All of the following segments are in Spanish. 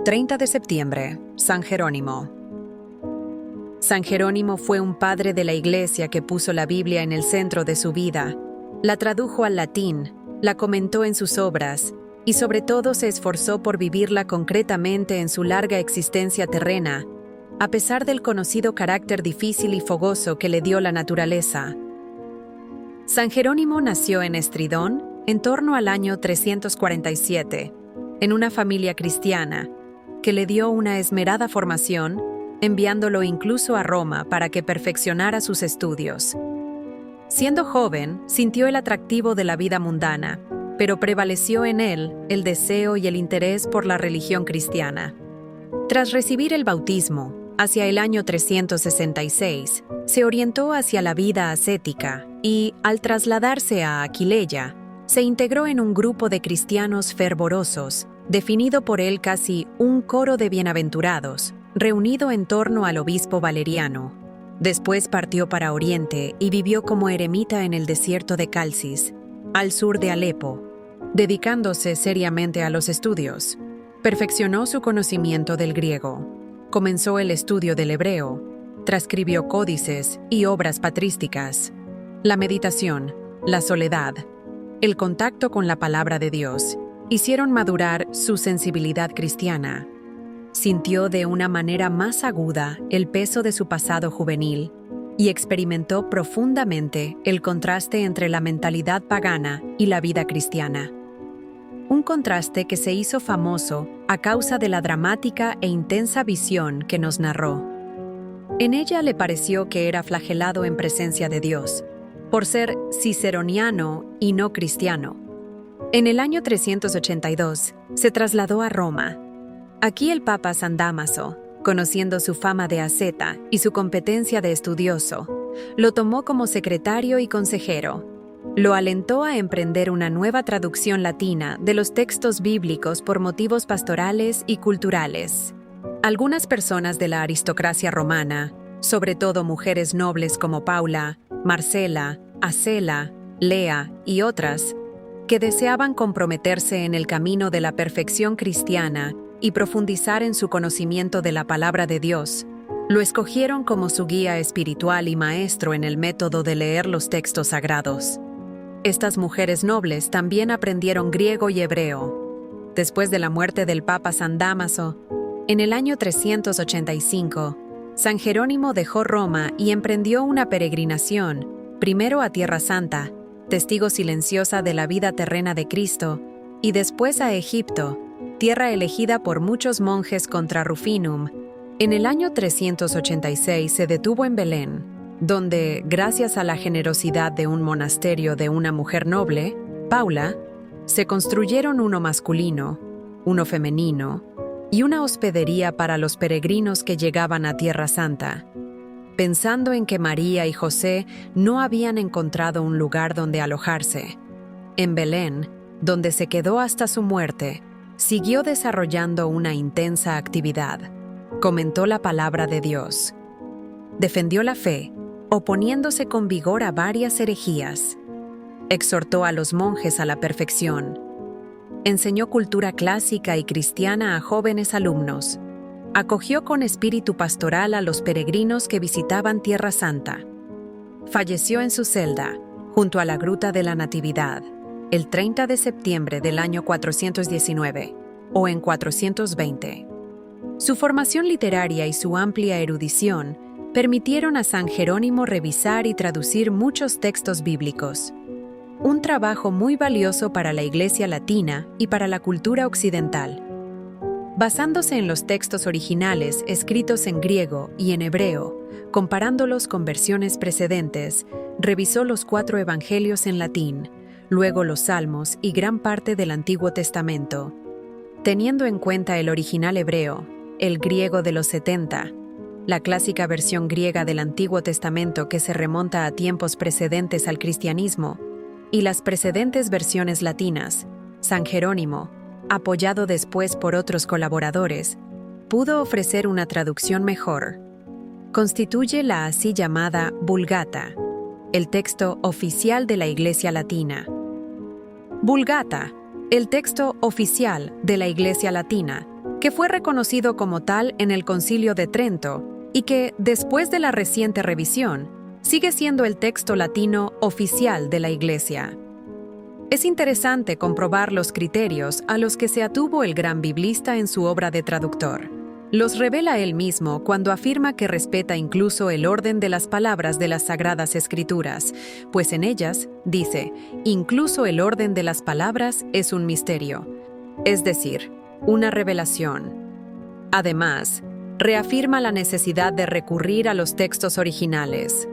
30 de septiembre, San Jerónimo. San Jerónimo fue un padre de la Iglesia que puso la Biblia en el centro de su vida, la tradujo al latín, la comentó en sus obras y sobre todo se esforzó por vivirla concretamente en su larga existencia terrena, a pesar del conocido carácter difícil y fogoso que le dio la naturaleza. San Jerónimo nació en Estridón en torno al año 347, en una familia cristiana, que le dio una esmerada formación, enviándolo incluso a Roma para que perfeccionara sus estudios. Siendo joven, sintió el atractivo de la vida mundana, pero prevaleció en él el deseo y el interés por la religión cristiana. Tras recibir el bautismo, hacia el año 366, se orientó hacia la vida ascética y, al trasladarse a Aquileia, se integró en un grupo de cristianos fervorosos, definido por él casi un coro de bienaventurados, reunido en torno al obispo Valeriano. Después partió para Oriente y vivió como eremita en el desierto de Calcis, al sur de Alepo, dedicándose seriamente a los estudios. Perfeccionó su conocimiento del griego, comenzó el estudio del hebreo, transcribió códices y obras patrísticas. La meditación, la soledad, el contacto con la palabra de Dios hicieron madurar su sensibilidad cristiana. Sintió de una manera más aguda el peso de su pasado juvenil y experimentó profundamente el contraste entre la mentalidad pagana y la vida cristiana. Un contraste que se hizo famoso a causa de la dramática e intensa visión que nos narró. En ella le pareció que era flagelado en presencia de Dios, por ser ciceroniano y no cristiano. En el año 382 se trasladó a Roma. Aquí el Papa San Dámaso, conociendo su fama de asceta y su competencia de estudioso, lo tomó como secretario y consejero. Lo alentó a emprender una nueva traducción latina de los textos bíblicos por motivos pastorales y culturales. Algunas personas de la aristocracia romana, sobre todo mujeres nobles como Paula, Marcela, Acela, Lea y otras, que deseaban comprometerse en el camino de la perfección cristiana y profundizar en su conocimiento de la palabra de Dios, lo escogieron como su guía espiritual y maestro en el método de leer los textos sagrados. Estas mujeres nobles también aprendieron griego y hebreo. Después de la muerte del Papa San Dámaso, en el año 385, San Jerónimo dejó Roma y emprendió una peregrinación, primero a Tierra Santa, testigo silenciosa de la vida terrena de Cristo, y después a Egipto, tierra elegida por muchos monjes contra Rufinum. En el año 386 se detuvo en Belén, donde, gracias a la generosidad de un monasterio de una mujer noble, Paula, se construyeron uno masculino, uno femenino y una hospedería para los peregrinos que llegaban a Tierra Santa. Pensando en que María y José no habían encontrado un lugar donde alojarse, en Belén, donde se quedó hasta su muerte, siguió desarrollando una intensa actividad. Comentó la palabra de Dios. Defendió la fe, oponiéndose con vigor a varias herejías. Exhortó a los monjes a la perfección. Enseñó cultura clásica y cristiana a jóvenes alumnos. Acogió con espíritu pastoral a los peregrinos que visitaban Tierra Santa. Falleció en su celda, junto a la Gruta de la Natividad, el 30 de septiembre del año 419, o en 420. Su formación literaria y su amplia erudición permitieron a San Jerónimo revisar y traducir muchos textos bíblicos. Un trabajo muy valioso para la Iglesia latina y para la cultura occidental. Basándose en los textos originales escritos en griego y en hebreo, comparándolos con versiones precedentes, revisó los 4 evangelios en latín, luego los Salmos y gran parte del Antiguo Testamento. Teniendo en cuenta el original hebreo, el griego de los 70, la clásica versión griega del Antiguo Testamento que se remonta a tiempos precedentes al cristianismo, y las precedentes versiones latinas, San Jerónimo, apoyado después por otros colaboradores, pudo ofrecer una traducción mejor. Constituye la así llamada Vulgata, el texto oficial de la Iglesia Latina. Vulgata, el texto oficial de la Iglesia Latina, que fue reconocido como tal en el Concilio de Trento y que, después de la reciente revisión, sigue siendo el texto latino oficial de la Iglesia. Es interesante comprobar los criterios a los que se atuvo el gran biblista en su obra de traductor. Los revela él mismo cuando afirma que respeta incluso el orden de las palabras de las Sagradas Escrituras, pues en ellas, dice, incluso el orden de las palabras es un misterio, es decir, una revelación. Además, reafirma la necesidad de recurrir a los textos originales.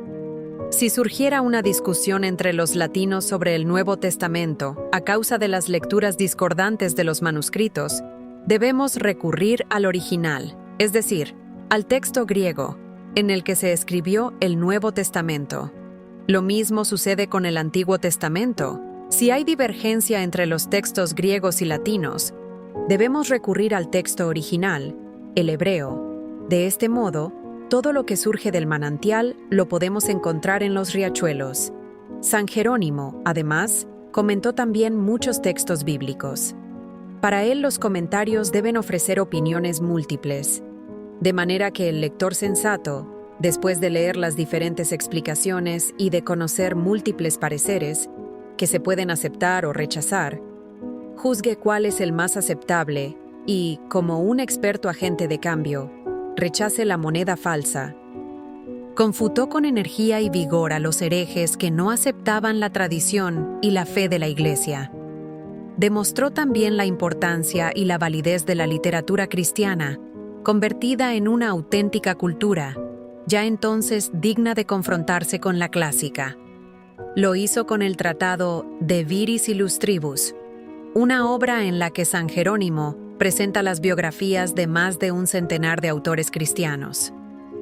Si surgiera una discusión entre los latinos sobre el Nuevo Testamento a causa de las lecturas discordantes de los manuscritos, debemos recurrir al original, es decir, al texto griego, en el que se escribió el Nuevo Testamento. Lo mismo sucede con el Antiguo Testamento. Si hay divergencia entre los textos griegos y latinos, debemos recurrir al texto original, el hebreo. De este modo, todo lo que surge del manantial lo podemos encontrar en los riachuelos. San Jerónimo, además, comentó también muchos textos bíblicos. Para él, los comentarios deben ofrecer opiniones múltiples, de manera que el lector sensato, después de leer las diferentes explicaciones y de conocer múltiples pareceres, que se pueden aceptar o rechazar, juzgue cuál es el más aceptable y, como un experto agente de cambio, rechace la moneda falsa. Confutó con energía y vigor a los herejes que no aceptaban la tradición y la fe de la Iglesia. Demostró también la importancia y la validez de la literatura cristiana, convertida en una auténtica cultura, ya entonces digna de confrontarse con la clásica. Lo hizo con el tratado De Viris Illustribus, una obra en la que San Jerónimo presenta las biografías de más de un centenar de autores cristianos.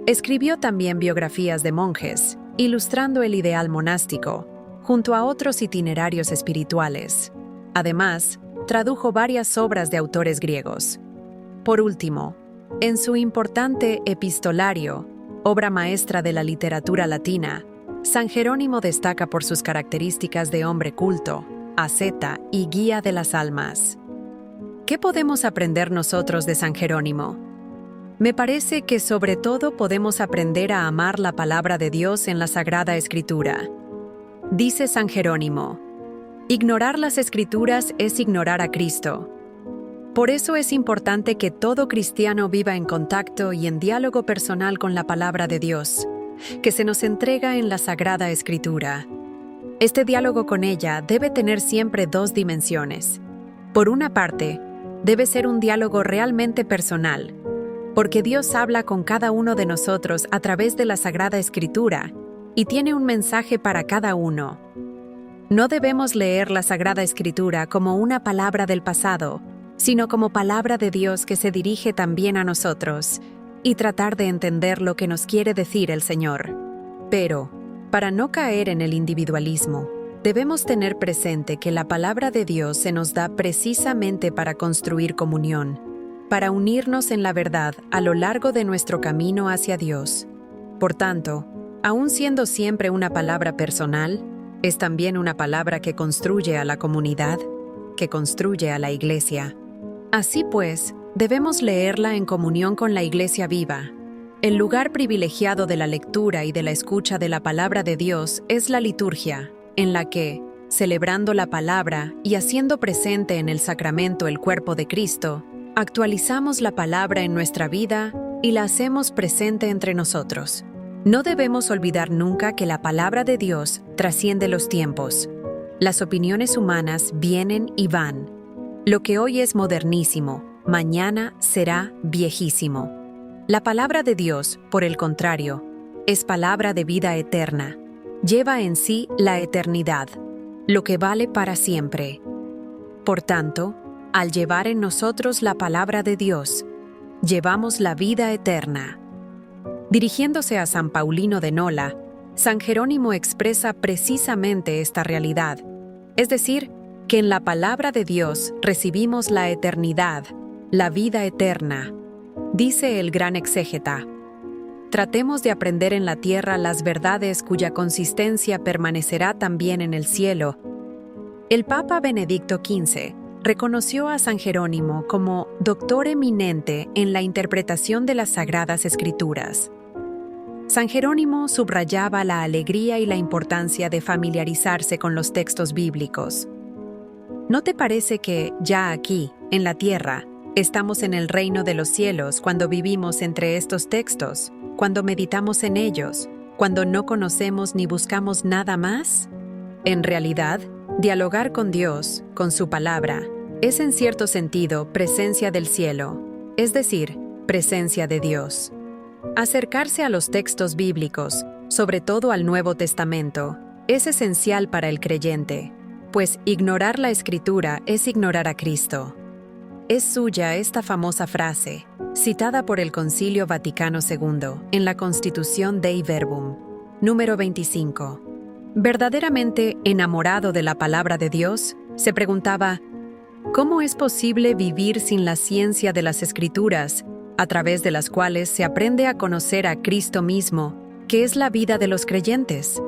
Escribió también biografías de monjes, ilustrando el ideal monástico, junto a otros itinerarios espirituales. Además, tradujo varias obras de autores griegos. Por último, en su importante Epistolario, obra maestra de la literatura latina, San Jerónimo destaca por sus características de hombre culto, asceta y guía de las almas. ¿Qué podemos aprender nosotros de San Jerónimo? Me parece que sobre todo podemos aprender a amar la palabra de Dios en la Sagrada Escritura. Dice San Jerónimo: ignorar las Escrituras es ignorar a Cristo. Por eso es importante que todo cristiano viva en contacto y en diálogo personal con la palabra de Dios, que se nos entrega en la Sagrada Escritura. Este diálogo con ella debe tener siempre dos dimensiones. Por una parte, debe ser un diálogo realmente personal, porque Dios habla con cada uno de nosotros a través de la Sagrada Escritura y tiene un mensaje para cada uno. No debemos leer la Sagrada Escritura como una palabra del pasado, sino como palabra de Dios que se dirige también a nosotros, y tratar de entender lo que nos quiere decir el Señor. Pero, para no caer en el individualismo, debemos tener presente que la palabra de Dios se nos da precisamente para construir comunión, para unirnos en la verdad a lo largo de nuestro camino hacia Dios. Por tanto, aun siendo siempre una palabra personal, es también una palabra que construye a la comunidad, que construye a la Iglesia. Así pues, debemos leerla en comunión con la Iglesia viva. El lugar privilegiado de la lectura y de la escucha de la palabra de Dios es la liturgia, en la que, celebrando la palabra y haciendo presente en el sacramento el cuerpo de Cristo, actualizamos la palabra en nuestra vida y la hacemos presente entre nosotros. No debemos olvidar nunca que la palabra de Dios trasciende los tiempos. Las opiniones humanas vienen y van. Lo que hoy es modernísimo, mañana será viejísimo. La palabra de Dios, por el contrario, es palabra de vida eterna. Lleva en sí la eternidad, lo que vale para siempre. Por tanto, al llevar en nosotros la palabra de Dios, llevamos la vida eterna. Dirigiéndose a San Paulino de Nola, San Jerónimo expresa precisamente esta realidad, es decir, que en la palabra de Dios recibimos la eternidad, la vida eterna. Dice el gran exégeta: tratemos de aprender en la tierra las verdades cuya consistencia permanecerá también en el cielo. El Papa Benedicto XV reconoció a San Jerónimo como doctor eminente en la interpretación de las Sagradas Escrituras. San Jerónimo subrayaba la alegría y la importancia de familiarizarse con los textos bíblicos. ¿No te parece que, ya aquí, en la tierra, estamos en el reino de los cielos cuando vivimos entre estos textos, cuando meditamos en ellos, cuando no conocemos ni buscamos nada más? En realidad, dialogar con Dios, con su palabra, es en cierto sentido presencia del cielo, es decir, presencia de Dios. Acercarse a los textos bíblicos, sobre todo al Nuevo Testamento, es esencial para el creyente, pues ignorar la Escritura es ignorar a Cristo. Es suya esta famosa frase, citada por el Concilio Vaticano II en la Constitución Dei Verbum, número 25. Verdaderamente enamorado de la palabra de Dios, se preguntaba, ¿cómo es posible vivir sin la ciencia de las Escrituras, a través de las cuales se aprende a conocer a Cristo mismo, que es la vida de los creyentes?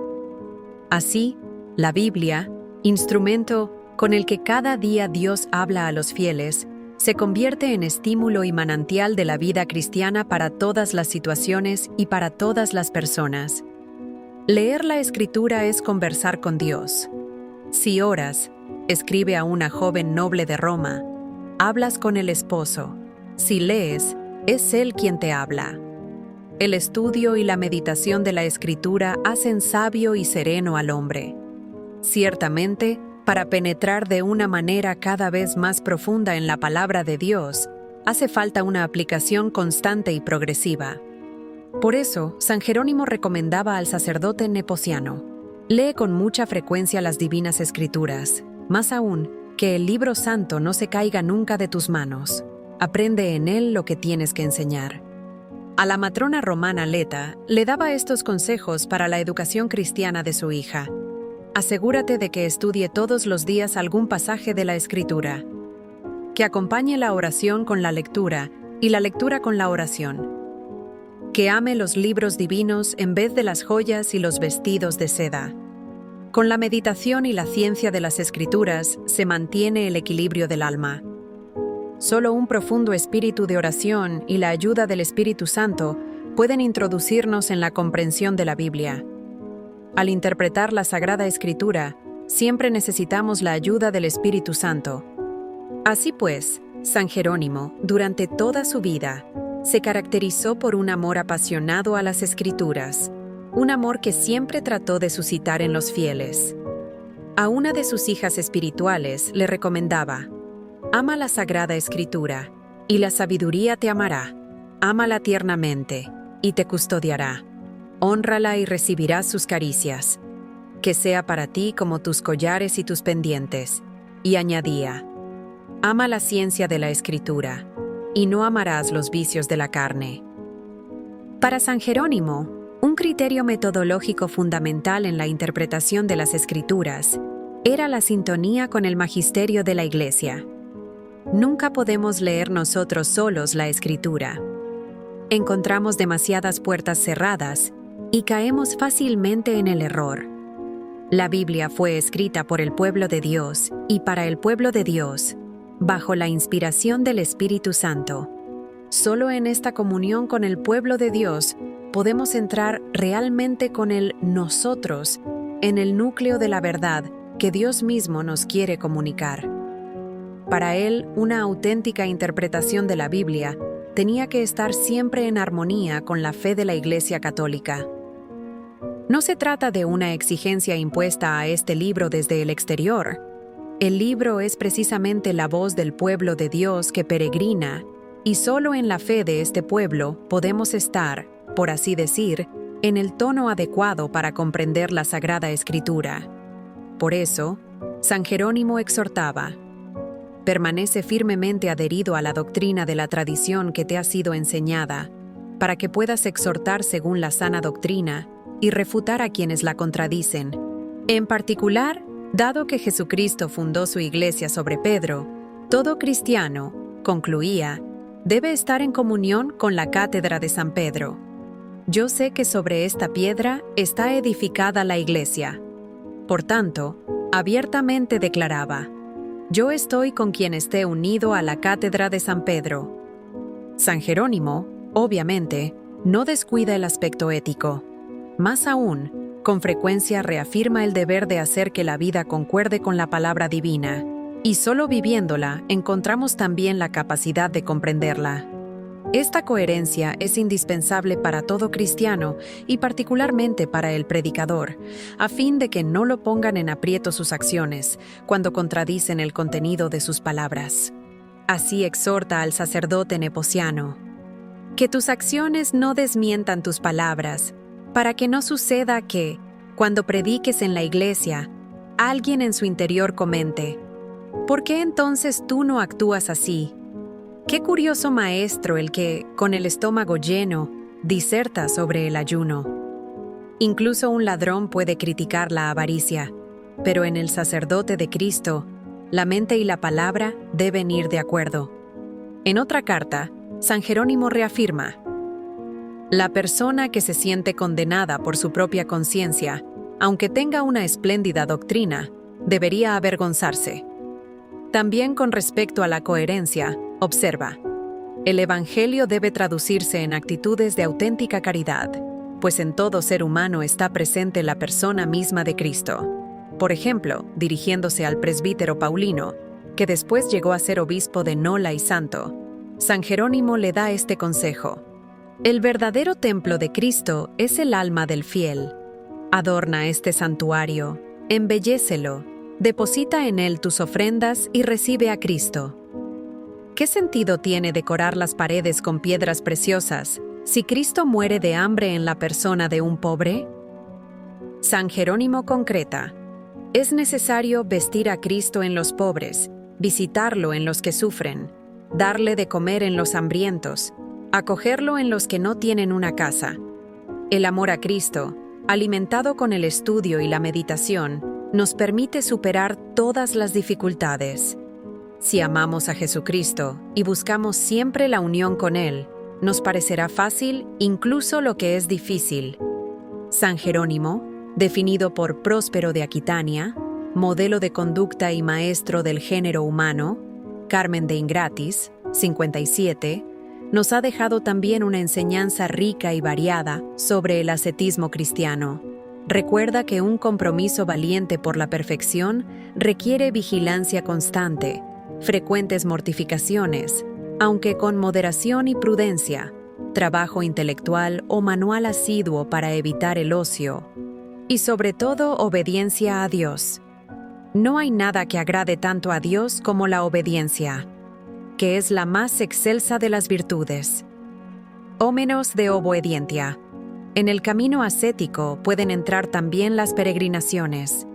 Así, la Biblia, instrumento con el que cada día Dios habla a los fieles, se convierte en estímulo y manantial de la vida cristiana para todas las situaciones y para todas las personas. Leer la Escritura es conversar con Dios. Si oras, escribe a una joven noble de Roma, hablas con el esposo. Si lees, es Él quien te habla. El estudio y la meditación de la Escritura hacen sabio y sereno al hombre. Ciertamente, para penetrar de una manera cada vez más profunda en la palabra de Dios, hace falta una aplicación constante y progresiva. Por eso, San Jerónimo recomendaba al sacerdote nepociano: lee con mucha frecuencia las divinas Escrituras, más aún, que el libro santo no se caiga nunca de tus manos. Aprende en él lo que tienes que enseñar. A la matrona romana Leta le daba estos consejos para la educación cristiana de su hija. Asegúrate de que estudie todos los días algún pasaje de la Escritura, que acompañe la oración con la lectura y la lectura con la oración, que ame los libros divinos en vez de las joyas y los vestidos de seda. Con la meditación y la ciencia de las Escrituras se mantiene el equilibrio del alma. Solo un profundo espíritu de oración y la ayuda del Espíritu Santo pueden introducirnos en la comprensión de la Biblia. Al interpretar la Sagrada Escritura, siempre necesitamos la ayuda del Espíritu Santo. Así pues, San Jerónimo, durante toda su vida, se caracterizó por un amor apasionado a las Escrituras, un amor que siempre trató de suscitar en los fieles. A una de sus hijas espirituales le recomendaba: ama la Sagrada Escritura, y la sabiduría te amará. Ámala tiernamente, y te custodiará. Hónrala y recibirás sus caricias. Que sea para ti como tus collares y tus pendientes. Y añadía: ama la ciencia de la Escritura, y no amarás los vicios de la carne. Para San Jerónimo, un criterio metodológico fundamental en la interpretación de las Escrituras era la sintonía con el magisterio de la Iglesia. Nunca podemos leer nosotros solos la Escritura. Encontramos demasiadas puertas cerradas y caemos fácilmente en el error. La Biblia fue escrita por el pueblo de Dios y para el pueblo de Dios, bajo la inspiración del Espíritu Santo. Solo en esta comunión con el pueblo de Dios podemos entrar realmente con el nosotros en el núcleo de la verdad que Dios mismo nos quiere comunicar. Para él, una auténtica interpretación de la Biblia tenía que estar siempre en armonía con la fe de la Iglesia Católica. No se trata de una exigencia impuesta a este libro desde el exterior. El libro es precisamente la voz del pueblo de Dios que peregrina, y solo en la fe de este pueblo podemos estar, por así decir, en el tono adecuado para comprender la Sagrada Escritura. Por eso, San Jerónimo exhortaba: permanece firmemente adherido a la doctrina de la tradición que te ha sido enseñada, para que puedas exhortar según la sana doctrina y refutar a quienes la contradicen. En particular, dado que Jesucristo fundó su iglesia sobre Pedro, todo cristiano, concluía, debe estar en comunión con la cátedra de San Pedro. Yo sé que sobre esta piedra está edificada la iglesia. Por tanto, abiertamente declaraba: Yo estoy con quien esté unido a la cátedra de San Pedro. San Jerónimo, obviamente, no descuida el aspecto ético. Más aún, con frecuencia reafirma el deber de hacer que la vida concuerde con la palabra divina, y solo viviéndola encontramos también la capacidad de comprenderla. Esta coherencia es indispensable para todo cristiano y particularmente para el predicador, a fin de que no lo pongan en aprieto sus acciones cuando contradicen el contenido de sus palabras. Así exhorta al sacerdote nepociano: que tus acciones no desmientan tus palabras, para que no suceda que, cuando prediques en la iglesia, alguien en su interior comente: ¿por qué entonces tú no actúas así? Qué curioso maestro el que, con el estómago lleno, diserta sobre el ayuno. Incluso un ladrón puede criticar la avaricia, pero en el sacerdote de Cristo, la mente y la palabra deben ir de acuerdo. En otra carta, San Jerónimo reafirma: la persona que se siente condenada por su propia conciencia, aunque tenga una espléndida doctrina, debería avergonzarse. También con respecto a la coherencia, observa: el Evangelio debe traducirse en actitudes de auténtica caridad, pues en todo ser humano está presente la persona misma de Cristo. Por ejemplo, dirigiéndose al presbítero Paulino, que después llegó a ser obispo de Nola y santo, San Jerónimo le da este consejo: el verdadero templo de Cristo es el alma del fiel. Adorna este santuario, embellécelo, deposita en él tus ofrendas y recibe a Cristo. ¿Qué sentido tiene decorar las paredes con piedras preciosas si Cristo muere de hambre en la persona de un pobre? San Jerónimo concreta: es necesario vestir a Cristo en los pobres, visitarlo en los que sufren, darle de comer en los hambrientos, acogerlo en los que no tienen una casa. El amor a Cristo, alimentado con el estudio y la meditación, nos permite superar todas las dificultades. Si amamos a Jesucristo y buscamos siempre la unión con Él, nos parecerá fácil incluso lo que es difícil. San Jerónimo, definido por Próspero de Aquitania, modelo de conducta y maestro del género humano, Carmen de Ingratis, 57, nos ha dejado también una enseñanza rica y variada sobre el ascetismo cristiano. Recuerda que un compromiso valiente por la perfección requiere vigilancia constante, frecuentes mortificaciones, aunque con moderación y prudencia, trabajo intelectual o manual asiduo para evitar el ocio, y sobre todo obediencia a Dios. No hay nada que agrade tanto a Dios como la obediencia, que es la más excelsa de las virtudes. Ómenos de obediencia. En el camino ascético pueden entrar también las peregrinaciones.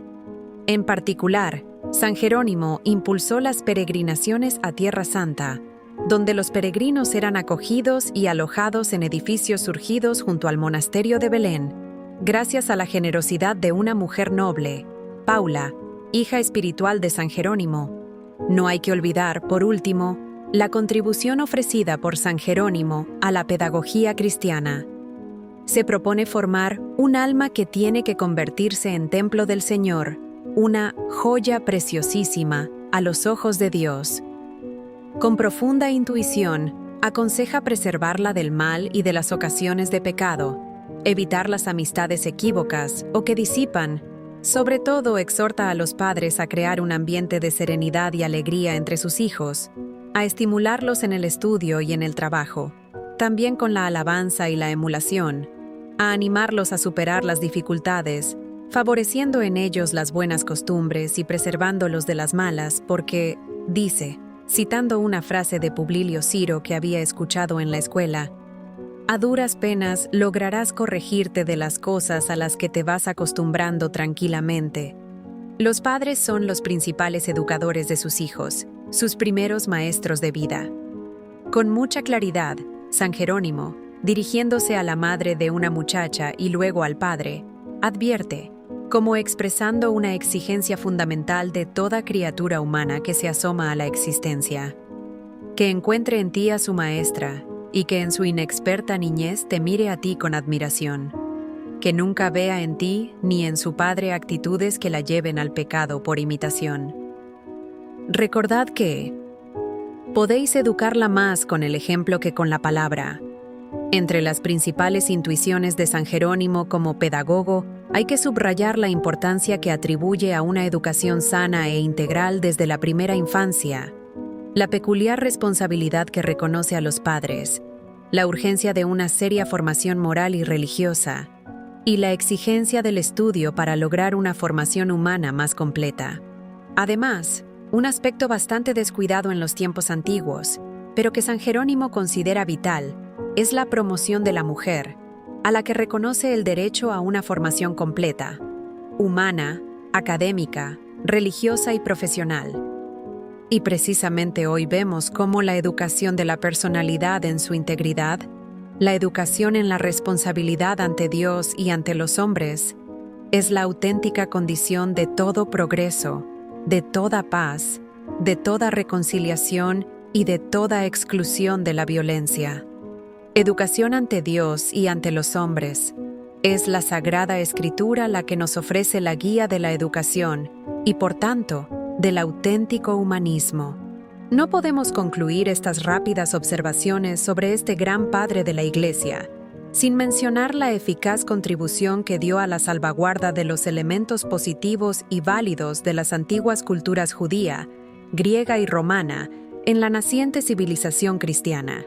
En particular, San Jerónimo impulsó las peregrinaciones a Tierra Santa, donde los peregrinos eran acogidos y alojados en edificios surgidos junto al monasterio de Belén, gracias a la generosidad de una mujer noble, Paula, hija espiritual de San Jerónimo. No hay que olvidar, por último, la contribución ofrecida por San Jerónimo a la pedagogía cristiana. Se propone formar un alma que tiene que convertirse en templo del Señor, una joya preciosísima a los ojos de Dios. Con profunda intuición, aconseja preservarla del mal y de las ocasiones de pecado, evitar las amistades equívocas o que disipan. Sobre todo, exhorta a los padres a crear un ambiente de serenidad y alegría entre sus hijos, a estimularlos en el estudio y en el trabajo, también con la alabanza y la emulación, a animarlos a superar las dificultades, favoreciendo en ellos las buenas costumbres y preservándolos de las malas, porque, dice, citando una frase de Publio Ciro que había escuchado en la escuela, a duras penas lograrás corregirte de las cosas a las que te vas acostumbrando tranquilamente. Los padres son los principales educadores de sus hijos, sus primeros maestros de vida. Con mucha claridad, San Jerónimo, dirigiéndose a la madre de una muchacha y luego al padre, advierte, como expresando una exigencia fundamental de toda criatura humana que se asoma a la existencia: que encuentre en ti a su maestra y que en su inexperta niñez te mire a ti con admiración, que nunca vea en ti ni en su padre actitudes que la lleven al pecado por imitación. recordad que podéis educarla más con el ejemplo que con la palabra. Entre las principales intuiciones de San Jerónimo como pedagogo, hay que subrayar la importancia que atribuye a una educación sana e integral desde la primera infancia, la peculiar responsabilidad que reconoce a los padres, la urgencia de una seria formación moral y religiosa, y la exigencia del estudio para lograr una formación humana más completa. Además, un aspecto bastante descuidado en los tiempos antiguos, pero que San Jerónimo considera vital, es la promoción de la mujer, a la que reconoce el derecho a una formación completa, humana, académica, religiosa y profesional. Y precisamente hoy vemos cómo la educación de la personalidad en su integridad, la educación en la responsabilidad ante Dios y ante los hombres, es la auténtica condición de todo progreso, de toda paz, de toda reconciliación y de toda exclusión de la violencia. Educación ante Dios y ante los hombres es la Sagrada Escritura la que nos ofrece la guía de la educación y, por tanto, del auténtico humanismo. No podemos concluir estas rápidas observaciones sobre este gran padre de la Iglesia sin mencionar la eficaz contribución que dio a la salvaguarda de los elementos positivos y válidos de las antiguas culturas judía, griega y romana en la naciente civilización cristiana.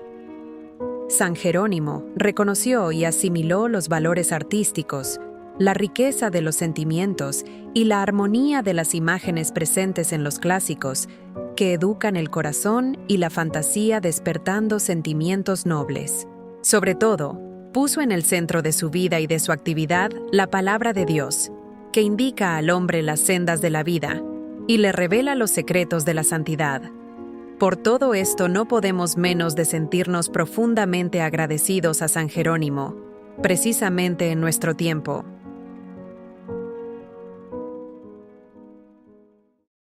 San Jerónimo reconoció y asimiló los valores artísticos, la riqueza de los sentimientos y la armonía de las imágenes presentes en los clásicos, que educan el corazón y la fantasía despertando sentimientos nobles. Sobre todo, puso en el centro de su vida y de su actividad la palabra de Dios, que indica al hombre las sendas de la vida y le revela los secretos de la santidad. Por todo esto no podemos menos de sentirnos profundamente agradecidos a San Jerónimo, precisamente en nuestro tiempo.